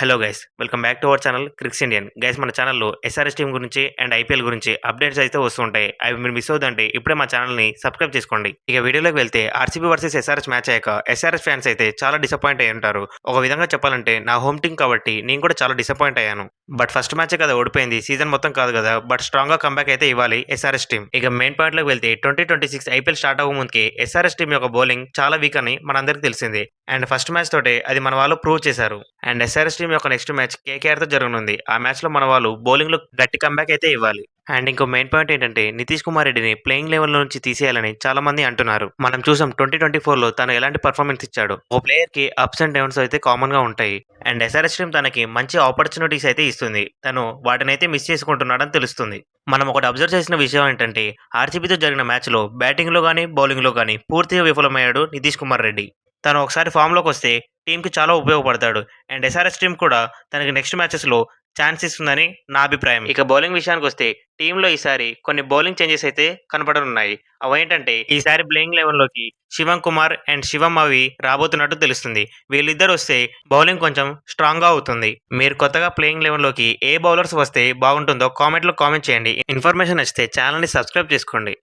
Hello guys welcome back to our channel cricks Indian guys. మన ఛానల్లో SRS team గురించి అండ్ ఐపీఎల్ గురించి అప్డేట్స్ అయితే వస్తుంటాయి. అవి మీరు మిస్ అవుతుంటే ఇప్పుడే మా ఛానల్ని సబ్స్క్రైబ్ చేసుకోండి. ఇక వీడియోలోకి వెళ్తే ఆర్సీబీ వర్సెస్ ఎస్ఆర్ఎస్ మ్యాచ్ అయ్యాక ఎస్ఆర్ఎస్ ఫ్యాన్స్ అయితే చాలా డిసప్పాయింట్ అయ్యి ఉంటారు. ఒక విధంగా చెప్పాలంటే నా హోమ్ టీం కాబట్టి నేను కూడా చాలా డిసప్పాయింట్ అయ్యాను. బట్ ఫస్ట్ మ్యాచే కదా ఓడిపోయింది, సీజన్ మొత్తం కాదు కదా. బట్ స్ట్రాంగ్ గా కంబ్యాక్ అయితే ఇవ్వాలి ఎస్ఆర్ఎస్ టీం. ఇక మెయిన్ పాయింట్ లోకి వెళ్తే 2026 ఐపీఎల్ స్టార్ట్ అవ్వక ముందుకి ఎస్ఆర్ఎస్ టీం యొక్క బౌలింగ్ చాలా వీక్ అని మనందరికీ తెలిసింది. అండ్ ఫస్ట్ మ్యాచ్ తోటే అది మన వాళ్ళు ప్రూవ్ చేశారు. అండ్ ఎస్ఆర్ఎస్ టీం యొక్క నెక్స్ట్ మ్యాచ్ కేకేఆర్ తో జరగనుంది. ఆ మ్యాచ్ లో మన వాళ్ళు బౌలింగ్ లో గట్టి కంబ్యాక్ అయితే ఇవ్వాలి. అండ్ ఇంకో మెయిన్ పాయింట్ ఏంటంటే నితీష్ కుమార్ రెడ్డిని ప్లేయింగ్ లెవెల్ నుంచి తీసేయాలని చాలా మంది అంటున్నారు. మనం చూసాం 2024 లో తను ఎలాంటి పర్ఫార్మెన్స్ ఇచ్చాడు. ఓ ప్లేయర్ కి అప్స్ అండ్ డౌన్స్ అయితే కామన్ గా ఉంటాయి. అండ్ ఎస్ఆర్ఎస్ టీం తనకి మంచి ఆపర్చునిటీస్ అయితే ఇస్తుంది. తను వాటిని అయితే మిస్ చేసుకుంటున్నాడని తెలుస్తుంది. మనం ఒకటి అబ్జర్వ్ చేసిన విషయం ఏంటంటే ఆర్సీబీతో జరిగిన మ్యాచ్ లో బ్యాటింగ్ లో గానీ బౌలింగ్ లో గానీ పూర్తిగా విఫలమయ్యాడు నితీష్ కుమార్ రెడ్డి. తను ఒకసారి ఫామ్ లోకి వస్తే టీంకి చాలా ఉపయోగపడతాడు. అండ్ ఎస్ఆర్ఎస్ టీం కూడా తనకి నెక్స్ట్ మ్యాచెస్ లో ఛాన్స్ ఇస్తుందని నా అభిప్రాయం. ఇక బౌలింగ్ విషయానికి వస్తే టీంలో ఈసారి కొన్ని బౌలింగ్ చేంజెస్ అయితే కనపడనున్నాయి. అవేంటంటే ఈసారి ప్లేయింగ్ లెవెన్ లోకి శివం కుమార్ అండ్ శివం అవి రాబోతున్నట్టు తెలుస్తుంది. వీళ్ళిద్దరు వస్తే బౌలింగ్ కొంచెం స్ట్రాంగ్ గా అవుతుంది. మీరు కొత్తగా ప్లేయింగ్ లెవెన్ లోకి ఏ బౌలర్స్ వస్తే బాగుంటుందో కామెంట్ లో కామెంట్ చేయండి. ఇన్ఫర్మేషన్ నచ్చితే ఛానల్ ని సబ్స్క్రైబ్ చేసుకోండి.